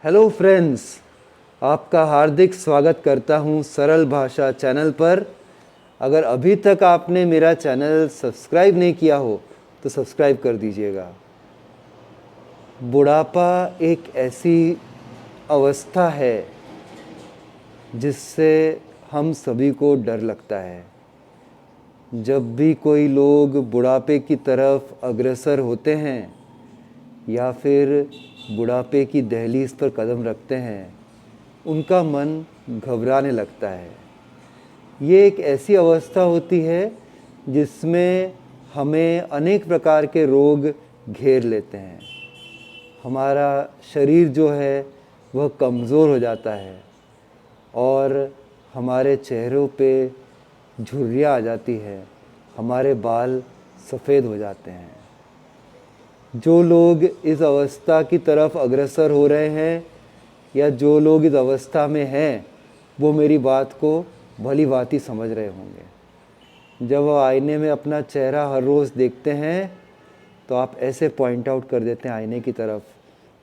Hello friends, आपका हार्दिक स्वागत करता हूं सरल भाषा चैनल पर। अगर अभी तक आपने मेरा चैनल सब्सक्राइब नहीं किया हो तो सब्सक्राइब कर दीजिएगा। बुढ़ापा एक ऐसी अवस्था है जिससे हम सभी को डर लगता है। जब भी कोई लोग बुढ़ापे की तरफ अग्रसर होते हैं या फिर बुढ़ापे की दहलीज पर कदम रखते हैं, उनका मन घबराने लगता है। ये एक ऐसी अवस्था होती है जिसमें हमें अनेक प्रकार के रोग घेर लेते हैं। हमारा शरीर जो है वह कमज़ोर हो जाता है और हमारे चेहरों पे झुर्रियाँ आ जाती है, हमारे बाल सफ़ेद हो जाते हैं। जो लोग इस अवस्था की तरफ अग्रसर हो रहे हैं या जो लोग इस अवस्था में हैं, वो मेरी बात को भली भांति समझ रहे होंगे। जब वो आईने में अपना चेहरा हर रोज़ देखते हैं तो आप ऐसे पॉइंट आउट कर देते हैं आईने की तरफ।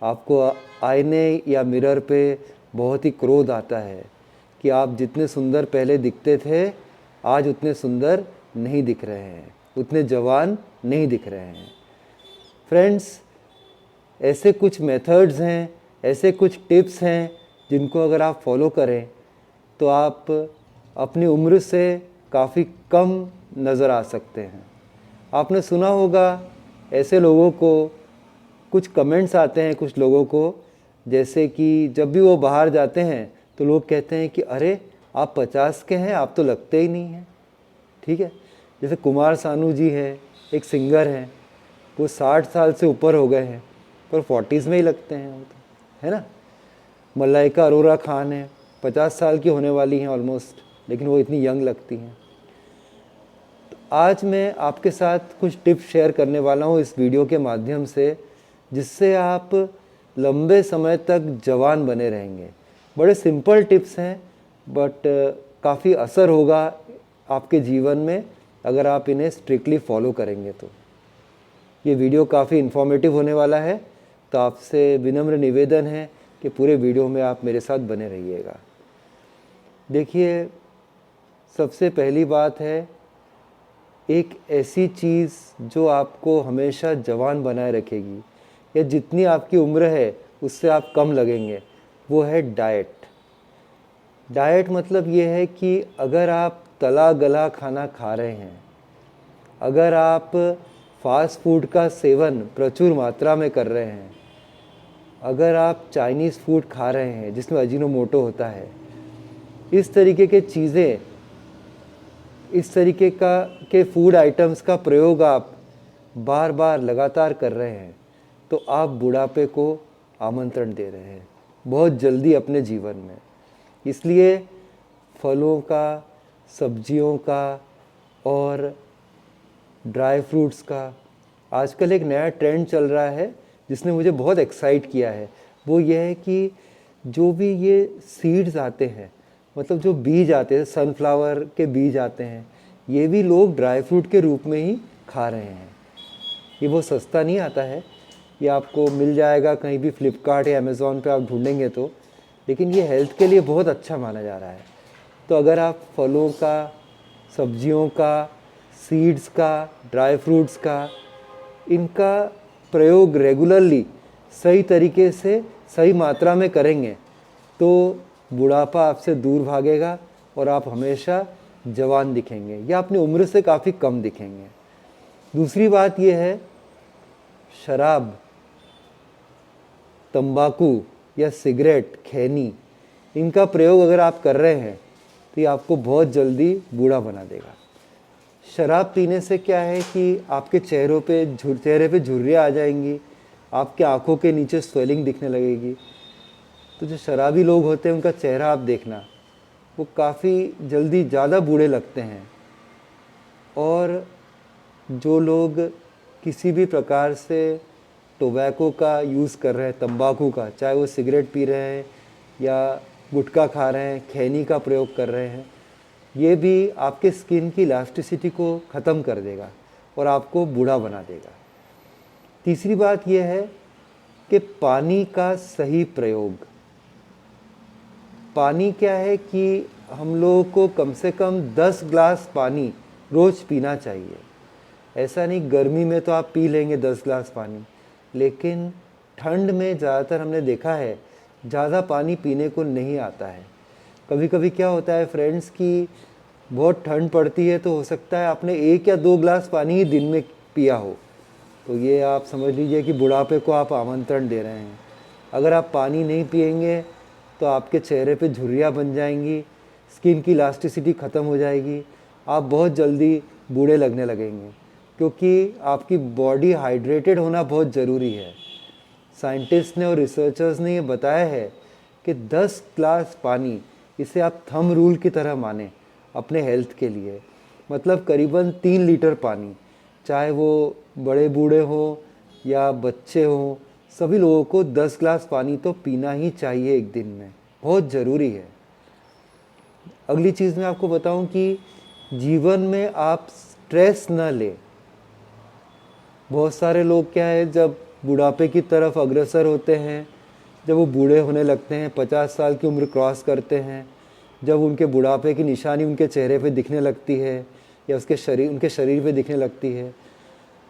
आपको आईने या मिरर पे बहुत ही क्रोध आता है कि आप जितने सुंदर पहले दिखते थे, आज उतने सुंदर नहीं दिख रहे हैं, उतने जवान नहीं दिख रहे हैं। फ्रेंड्स, ऐसे कुछ मेथड्स हैं, ऐसे कुछ टिप्स हैं जिनको अगर आप फॉलो करें तो आप अपनी उम्र से काफ़ी कम नज़र आ सकते हैं। आपने सुना होगा ऐसे लोगों को, कुछ कमेंट्स आते हैं कुछ लोगों को, जैसे कि जब भी वो बाहर जाते हैं तो लोग कहते हैं कि अरे आप 50 के हैं, आप तो लगते ही नहीं हैं। ठीक है, जैसे कुमार सानू जी है, एक सिंगर हैं, वो 60 साल से ऊपर हो गए हैं पर 40s में ही लगते हैं, वो तो है ना। मलाइका अरोरा खान है, 50 साल की होने वाली हैं ऑलमोस्ट, लेकिन वो इतनी यंग लगती हैं। तो आज मैं आपके साथ कुछ टिप्स शेयर करने वाला हूँ इस वीडियो के माध्यम से, जिससे आप लंबे समय तक जवान बने रहेंगे। बड़े सिंपल टिप्स हैं बट काफ़ी असर होगा आपके जीवन में अगर आप इन्हें स्ट्रिक्टली फॉलो करेंगे तो। ये वीडियो काफ़ी इन्फॉर्मेटिव होने वाला है, तो आपसे विनम्र निवेदन है कि पूरे वीडियो में आप मेरे साथ बने रहिएगा। देखिए, सबसे पहली बात है, एक ऐसी चीज़ जो आपको हमेशा जवान बनाए रखेगी या जितनी आपकी उम्र है उससे आप कम लगेंगे, वो है डाइट। डाइट मतलब ये है कि अगर आप तला गला खाना खा रहे हैं, अगर आप फास्ट फूड का सेवन प्रचुर मात्रा में कर रहे हैं, अगर आप चाइनीज़ फूड खा रहे हैं जिसमें अजीनोमोटो होता है, इस तरीके के चीज़ें, इस तरीके के फूड आइटम्स का प्रयोग आप बार बार लगातार कर रहे हैं, तो आप बुढ़ापे को आमंत्रण दे रहे हैं बहुत जल्दी अपने जीवन में। इसलिए फलों का, सब्जियों का और ड्राई फ्रूट्स का आजकल एक नया ट्रेंड चल रहा है जिसने मुझे बहुत एक्साइट किया है। वो ये है कि जो भी ये सीड्स आते हैं, मतलब जो बीज आते हैं, सनफ्लावर के बीज आते हैं, ये भी लोग ड्राई फ्रूट के रूप में ही खा रहे हैं। ये बहुत सस्ता नहीं आता है, ये आपको मिल जाएगा कहीं भी, फ्लिपकार्ट या अमेज़ॉन पे आप ढूंढेंगे तो, लेकिन ये हेल्थ के लिए बहुत अच्छा माना जा रहा है। तो अगर आप फलों का, सब्जियों का, सीड्स का, ड्राई फ्रूट्स का, इनका प्रयोग रेगुलरली सही तरीके से सही मात्रा में करेंगे तो बुढ़ापा आपसे दूर भागेगा और आप हमेशा जवान दिखेंगे या अपनी उम्र से काफ़ी कम दिखेंगे। दूसरी बात यह है, शराब, तंबाकू या सिगरेट, खैनी, इनका प्रयोग अगर आप कर रहे हैं तो ये आपको बहुत जल्दी बूढ़ा बना देगा। शराब पीने से क्या है कि आपके चेहरे पे झुर्रियाँ आ जाएंगी, आपके आँखों के नीचे स्वेलिंग दिखने लगेगी। तो जो शराबी लोग होते हैं उनका चेहरा आप देखना, वो काफ़ी जल्दी ज़्यादा बूढ़े लगते हैं। और जो लोग किसी भी प्रकार से टोबैको का यूज़ कर रहे हैं, तंबाकू का, चाहे वो सिगरेट पी रहे हैं या गुटखा खा रहे हैं, खैनी का प्रयोग कर रहे हैं, ये भी आपके स्किन की इलास्टिसिटी को ख़त्म कर देगा और आपको बूढ़ा बना देगा। तीसरी बात यह है कि पानी का सही प्रयोग। पानी क्या है कि हम लोगों को कम से कम 10 ग्लास पानी रोज़ पीना चाहिए। ऐसा नहीं गर्मी में तो आप पी लेंगे 10 ग्लास पानी, लेकिन ठंड में ज़्यादातर हमने देखा है ज़्यादा पानी पीने को नहीं आता है। कभी कभी क्या होता है फ्रेंड्स कि बहुत ठंड पड़ती है तो हो सकता है आपने 1 या 2 ग्लास पानी ही दिन में पिया हो, तो ये आप समझ लीजिए कि बुढ़ापे को आप आमंत्रण दे रहे हैं। अगर आप पानी नहीं पिएंगे तो आपके चेहरे पे झुर्रियाँ बन जाएंगी, स्किन की इलास्टिसिटी ख़त्म हो जाएगी, आप बहुत जल्दी बूढ़े लगने लगेंगे, क्योंकि आपकी बॉडी हाइड्रेटेड होना बहुत ज़रूरी है। साइंटिस्ट ने और रिसर्चर्स ने ये बताया है कि 10 ग्लास पानी, इसे आप थंब रूल की तरह माने अपने हेल्थ के लिए, मतलब करीबन 3 लीटर पानी, चाहे वो बड़े बूढ़े हों या बच्चे हों, सभी लोगों को 10 ग्लास पानी तो पीना ही चाहिए एक दिन में, बहुत ज़रूरी है। अगली चीज़ मैं आपको बताऊं कि जीवन में आप स्ट्रेस न लें। बहुत सारे लोग क्या है, जब बुढ़ापे की तरफ अग्रसर होते हैं, जब वो बूढ़े होने लगते हैं, 50 साल की उम्र क्रॉस करते हैं, जब उनके बुढ़ापे की निशानी उनके चेहरे पे दिखने लगती है या उनके शरीर पे दिखने लगती है,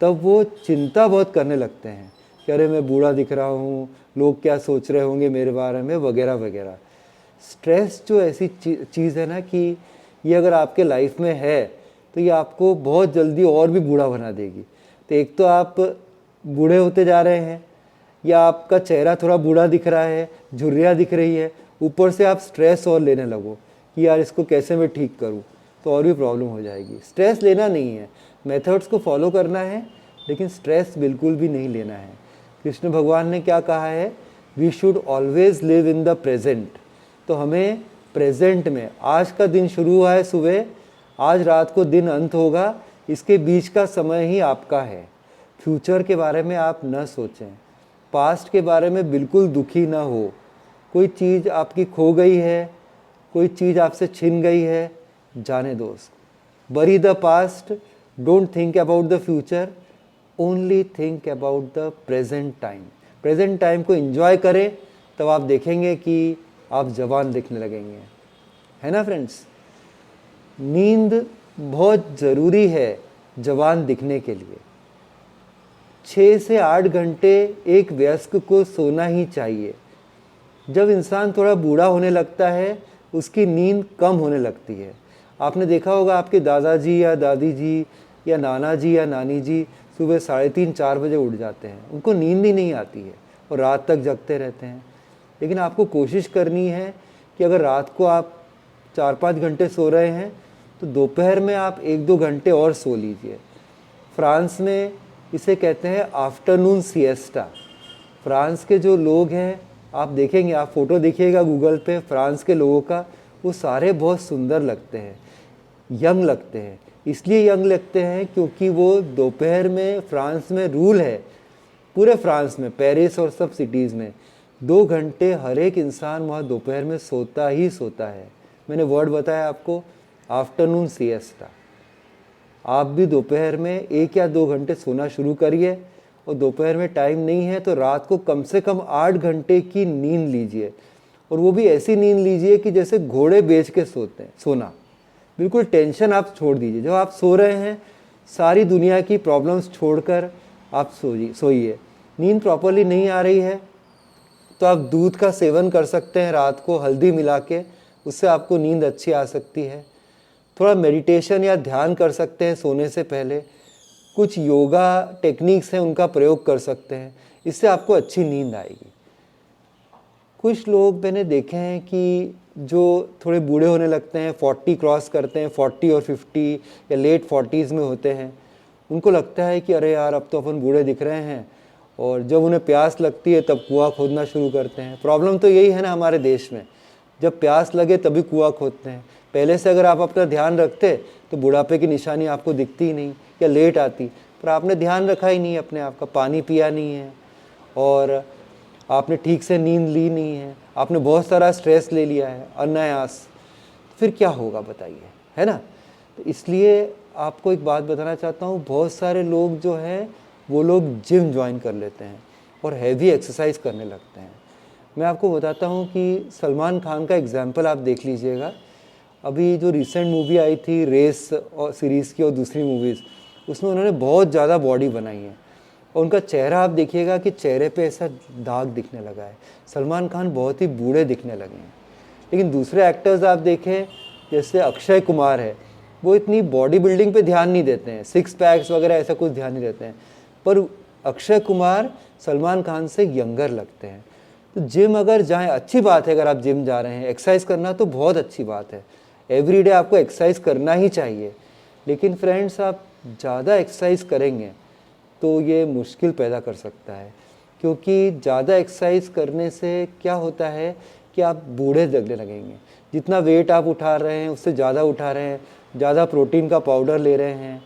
तब वो चिंता बहुत करने लगते हैं कि अरे मैं बूढ़ा दिख रहा हूँ, लोग क्या सोच रहे होंगे मेरे बारे में, वगैरह वगैरह। स्ट्रेस जो ऐसी चीज़ है ना कि ये अगर आपके लाइफ में है तो ये आपको बहुत जल्दी और भी बूढ़ा बना देगी। तो एक तो आप बूढ़े होते जा रहे हैं, या आपका चेहरा थोड़ा बूढ़ा दिख रहा है, झुर्रियाँ दिख रही है, ऊपर से आप स्ट्रेस और लेने लगो कि यार इसको कैसे मैं ठीक करूँ, तो और भी प्रॉब्लम हो जाएगी। स्ट्रेस लेना नहीं है, मेथड्स को फॉलो करना है, लेकिन स्ट्रेस बिल्कुल भी नहीं लेना है। कृष्ण भगवान ने क्या कहा है, we should always live in the present. तो हमें प्रेजेंट में, आज का दिन शुरू हुआ है सुबह, आज रात को दिन अंत होगा, इसके बीच का समय ही आपका है। फ्यूचर के बारे में आप न सोचें, पास्ट के बारे में बिल्कुल दुखी ना हो। कोई चीज़ आपकी खो गई है, कोई चीज़ आपसे छिन गई है, जाने दो उसको। बरी the past, don't think about the future, only think about the present time. Present time को एंजॉय करें, तब आप देखेंगे कि आप जवान दिखने लगेंगे, है ना फ्रेंड्स। नींद बहुत ज़रूरी है जवान दिखने के लिए। 6 से 8 घंटे एक वयस्क को सोना ही चाहिए। जब इंसान थोड़ा बूढ़ा होने लगता है, उसकी नींद कम होने लगती है। आपने देखा होगा आपके दादाजी या दादी जी या नाना जी या नानी जी सुबह 3:30-4 बजे उठ जाते हैं, उनको नींद ही नहीं आती है और रात तक जगते रहते हैं। लेकिन आपको कोशिश करनी है कि अगर रात को आप 4-5 घंटे सो रहे हैं तो दोपहर में आप 1-2 घंटे और सो लीजिए। फ्रांस में इसे कहते हैं आफ्टरनून सिएस्टा। फ्रांस के जो लोग हैं, आप देखेंगे, आप फ़ोटो देखिएगा गूगल पे फ्रांस के लोगों का, वो सारे बहुत सुंदर लगते हैं, यंग लगते हैं। इसलिए यंग लगते हैं क्योंकि वो दोपहर में, फ्रांस में रूल है, पूरे फ्रांस में, पेरिस और सब सिटीज़ में 2 घंटे हर एक इंसान वहाँ दोपहर में सोता ही सोता है। मैंने वर्ड बताया आपको, आफ्टरनून सिएस्टा। आप भी दोपहर में 1 या 2 घंटे सोना शुरू करिए, और दोपहर में टाइम नहीं है तो रात को कम से कम 8 घंटे की नींद लीजिए, और वो भी ऐसी नींद लीजिए कि जैसे घोड़े बेच के सोते हैं। सोना बिल्कुल टेंशन आप छोड़ दीजिए। जब आप सो रहे हैं, सारी दुनिया की प्रॉब्लम्स छोड़कर आप सोइए। नींद प्रॉपरली नहीं आ रही है तो आप दूध का सेवन कर सकते हैं रात को हल्दी मिला के, उससे आपको नींद अच्छी आ सकती है। थोड़ा मेडिटेशन या ध्यान कर सकते हैं सोने से पहले। कुछ योगा टेक्निक्स हैं, उनका प्रयोग कर सकते हैं, इससे आपको अच्छी नींद आएगी। कुछ लोग मैंने देखे हैं कि जो थोड़े बूढ़े होने लगते हैं, 40 क्रॉस करते हैं, 40 और 50 या लेट 40s में होते हैं, उनको लगता है कि अरे यार अब तो अपन बूढ़े दिख रहे हैं, और जब उन्हें प्यास लगती है तब कुआं खोदना शुरू करते हैं। प्रॉब्लम तो यही है ना हमारे देश में, जब प्यास लगे तभी कुआं खोदते हैं। पहले से अगर आप अपना ध्यान रखते तो बुढ़ापे की निशानी आपको दिखती ही नहीं या लेट आती, पर आपने ध्यान रखा ही नहीं अपने आप का, पानी पिया नहीं है और आपने ठीक से नींद ली नहीं है, आपने बहुत सारा स्ट्रेस ले लिया है अनायास, फिर क्या होगा बताइए, है ना। तो इसलिए आपको एक बात बताना चाहता हूँ, बहुत सारे लोग जो हैं वो लोग जिम ज्वाइन कर लेते हैं और हैवी एक्सरसाइज करने लगते हैं। मैं आपको बताता हूँ कि सलमान खान का एग्जाम्पल आप देख लीजिएगा। अभी जो रिसेंट मूवी आई थी रेस और सीरीज़ की और दूसरी मूवीज़, उसमें उन्होंने बहुत ज़्यादा बॉडी बनाई है और उनका चेहरा आप देखिएगा कि चेहरे पे ऐसा दाग दिखने लगा है। सलमान खान बहुत ही बूढ़े दिखने लगे हैं। लेकिन दूसरे एक्टर्स आप देखें, जैसे अक्षय कुमार है, वो इतनी बॉडी बिल्डिंग पे ध्यान नहीं देते हैं, सिक्स पैक्स वगैरह ऐसा कुछ ध्यान नहीं देते हैं, पर अक्षय कुमार सलमान खान से यंगर लगते हैं। तो जिम अगर जाएं, अच्छी बात है, अगर आप जिम जा रहे हैं, एक्सरसाइज करना तो बहुत अच्छी बात है, एवरीडे आपको एक्सरसाइज करना ही चाहिए। लेकिन फ्रेंड्स, आप ज़्यादा एक्सरसाइज करेंगे तो ये मुश्किल पैदा कर सकता है, क्योंकि ज़्यादा एक्सरसाइज करने से क्या होता है कि आप बूढ़े लगने लगेंगे। जितना वेट आप उठा रहे हैं उससे ज़्यादा उठा रहे हैं, ज़्यादा प्रोटीन का पाउडर ले रहे हैं,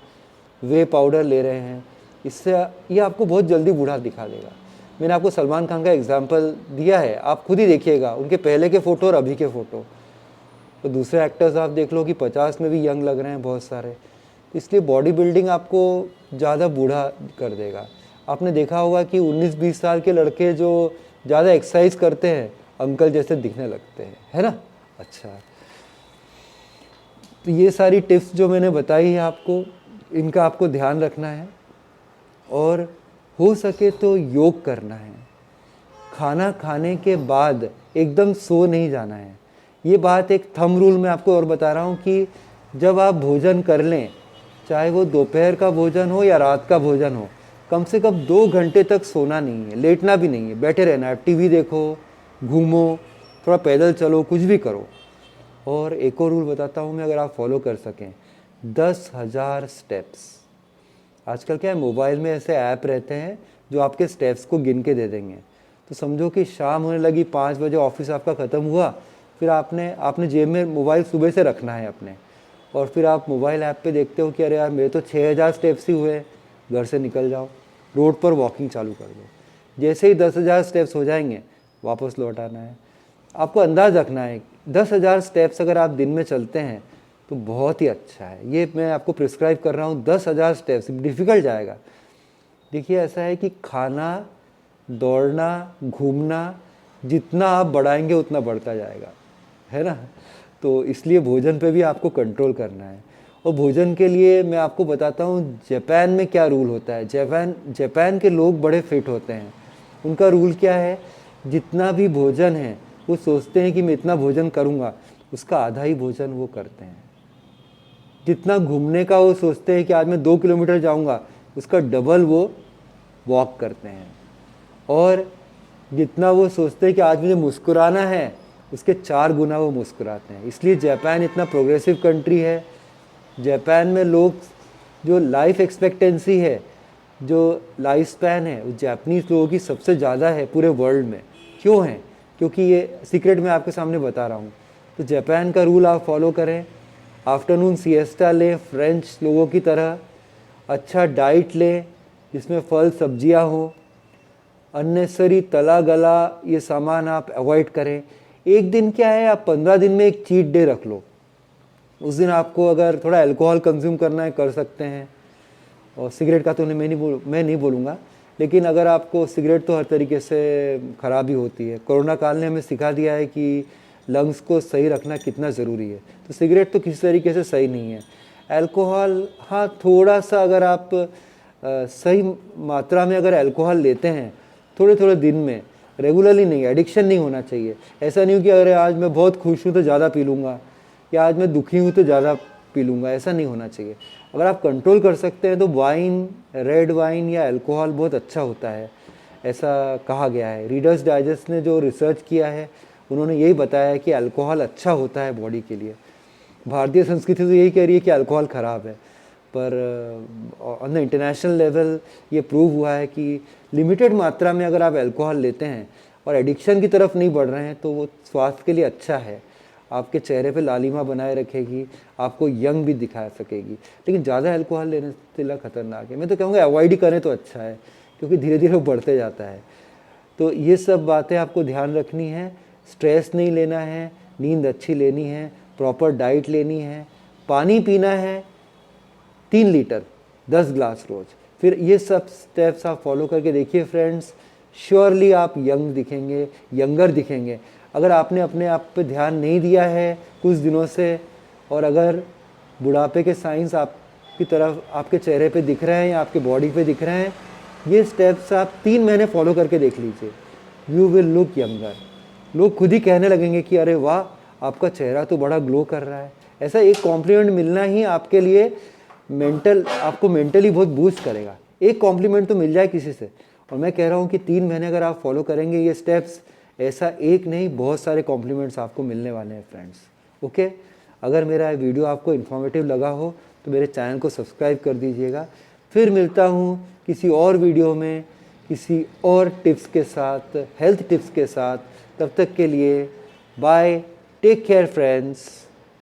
वे पाउडर ले रहे हैं, इससे ये आपको बहुत जल्दी बूढ़ा दिखा देगा। मैंने आपको सलमान खान का एग्जांपल दिया है, आप खुद ही देखिएगा उनके पहले के फ़ोटो और अभी के फ़ोटो। तो दूसरे एक्टर्स आप देख लो कि 50 में भी यंग लग रहे हैं बहुत सारे। इसलिए बॉडी बिल्डिंग आपको ज़्यादा बूढ़ा कर देगा। आपने देखा होगा कि 19-20 साल के लड़के जो ज़्यादा एक्सरसाइज करते हैं अंकल जैसे दिखने लगते हैं, है ना। अच्छा, तो ये सारी टिप्स जो मैंने बताई है आपको, इनका आपको ध्यान रखना है और हो सके तो योग करना है। खाना खाने के बाद एकदम सो नहीं जाना है। ये बात एक थंब रूल में आपको और बता रहा हूँ कि जब आप भोजन कर लें, चाहे वो दोपहर का भोजन हो या रात का भोजन हो, कम से कम 2 घंटे तक सोना नहीं है, लेटना भी नहीं है, बैठे रहना है। टीवी देखो, घूमो, थोड़ा पैदल चलो, कुछ भी करो। और एक और रूल बताता हूँ मैं, अगर आप फॉलो कर सकें, 10,000 स्टेप्स। आजकल क्या है, मोबाइल में ऐसे ऐप रहते हैं जो आपके स्टेप्स को गिन के दे देंगे। तो समझो कि शाम होने लगी, 5 बजे ऑफिस आपका ख़त्म हुआ, फिर आपने जेब में मोबाइल सुबह से रखना है अपने, और फिर आप मोबाइल ऐप पे देखते हो कि अरे यार मेरे तो 6,000 स्टेप्स ही हुए। घर से निकल जाओ, रोड पर वॉकिंग चालू कर दो। जैसे ही 10,000 स्टेप्स हो जाएंगे, वापस लौट आना है। आपको अंदाज़ रखना है 10,000 स्टेप्स अगर आप दिन में चलते हैं तो बहुत ही अच्छा है। ये मैं आपको प्रिस्क्राइब कर रहा हूँ, 10,000 स्टेप्स। डिफ़िकल्ट जाएगा। देखिए, ऐसा है कि खाना, दौड़ना, घूमना, जितना आप बढ़ाएंगे उतना बढ़ता जाएगा, है ना। तो इसलिए भोजन पे भी आपको कंट्रोल करना है। और भोजन के लिए मैं आपको बताता हूँ जापान में क्या रूल होता है। जापान के लोग बड़े फिट होते हैं। उनका रूल क्या है, जितना भी भोजन है वो सोचते हैं कि मैं इतना भोजन करूँगा, उसका आधा ही भोजन वो करते हैं। जितना घूमने का वो सोचते हैं कि आज मैं 2 किलोमीटर जाऊँगा, उसका डबल वो वॉक करते हैं। और जितना वो सोचते हैं कि आज मुझे मुस्कुराना है, उसके 4 गुना वो मुस्कुराते हैं। इसलिए जापान इतना प्रोग्रेसिव कंट्री है। जापान में लोग, जो लाइफ एक्सपेक्टेंसी है, जो लाइफ स्पैन है, वो जापानीज़ लोगों की सबसे ज़्यादा है पूरे वर्ल्ड में। क्यों है? क्योंकि ये सीक्रेट मैं आपके सामने बता रहा हूँ। तो जापान का रूल आप फॉलो करें, आफ्टरनून सिएस्टा लें फ्रेंच लोगों की तरह, अच्छा डाइट लें जिसमें फल सब्जियां हो, अननेसेसरी तला गला ये सामान आप अवॉइड करें। एक दिन क्या है, आप 15 दिन में एक चीट डे रख लो। उस दिन आपको अगर थोड़ा अल्कोहल कंज्यूम करना है कर सकते हैं, और सिगरेट का तो मैं नहीं बोलूँगा, लेकिन अगर आपको, सिगरेट तो हर तरीके से ख़राबी होती है। कोरोना काल ने हमें सिखा दिया है कि लंग्स को सही रखना कितना ज़रूरी है। तो सिगरेट तो किसी तरीके से सही नहीं है। अल्कोहल, हाँ, थोड़ा सा अगर आप सही मात्रा में अगर अल्कोहल लेते हैं थोड़े थोड़े दिन में, रेगुलरली नहीं, एडिक्शन नहीं होना चाहिए। ऐसा नहीं हो कि अरे आज मैं बहुत खुश हूँ तो ज़्यादा पी लूँगा, या आज मैं दुखी हूँ तो ज़्यादा पी लूँगा, ऐसा नहीं होना चाहिए। अगर आप कंट्रोल कर सकते हैं तो वाइन, रेड वाइन या अल्कोहल बहुत अच्छा होता है, ऐसा कहा गया है। रीडर्स डाइजेस्ट ने जो रिसर्च किया है, उन्होंने यही बताया है कि अल्कोहल अच्छा होता है बॉडी के लिए। भारतीय संस्कृति तो यही कह रही है कि अल्कोहल ख़राब है, पर ऑन द इंटरनेशनल लेवल ये प्रूव हुआ है कि लिमिटेड मात्रा में अगर आप अल्कोहल लेते हैं और एडिक्शन की तरफ नहीं बढ़ रहे हैं तो वो स्वास्थ्य के लिए अच्छा है। आपके चेहरे पे लालिमा बनाए रखेगी, आपको यंग भी दिखा सकेगी। लेकिन ज़्यादा अल्कोहल लेने से खतरनाक है। मैं तो कहूँगा अवॉइड ही करें तो अच्छा है, क्योंकि धीरे धीरे वो बढ़ते जाता है। तो ये सब बातें आपको ध्यान रखनी है। स्ट्रेस नहीं लेना है, नींद अच्छी लेनी है, प्रॉपर डाइट लेनी है, पानी पीना है 3 लीटर 10 ग्लास रोज़। फिर ये सब स्टेप्स आप फॉलो करके देखिए फ्रेंड्स, श्योरली आप यंग दिखेंगे, यंगर दिखेंगे। अगर आपने अपने आप पे ध्यान नहीं दिया है कुछ दिनों से, और अगर बुढ़ापे के साइंस आपकी तरफ आपके चेहरे पे दिख रहे हैं या आपके बॉडी पे दिख रहे हैं, ये स्टेप्स आप 3 महीने फॉलो करके देख लीजिए, यू विल लुक यंगर। लोग खुद ही कहने लगेंगे कि अरे वाह, आपका चेहरा तो बड़ा ग्लो कर रहा है। ऐसा एक कॉम्प्लीमेंट मिलना ही आपके लिए आपको मेंटली बहुत बूस्ट करेगा। एक कॉम्प्लीमेंट तो मिल जाए किसी से, और मैं कह रहा हूँ कि 3 महीने अगर आप फॉलो करेंगे ये स्टेप्स, ऐसा एक नहीं बहुत सारे कॉम्प्लीमेंट्स आपको मिलने वाले हैं फ्रेंड्स। ओके, अगर मेरा वीडियो आपको इन्फॉर्मेटिव लगा हो तो मेरे चैनल को सब्सक्राइब कर दीजिएगा। फिर मिलता हूँ किसी और वीडियो में किसी और टिप्स के साथ, हेल्थ टिप्स के साथ। तब तक के लिए बाय, टेक केयर फ्रेंड्स।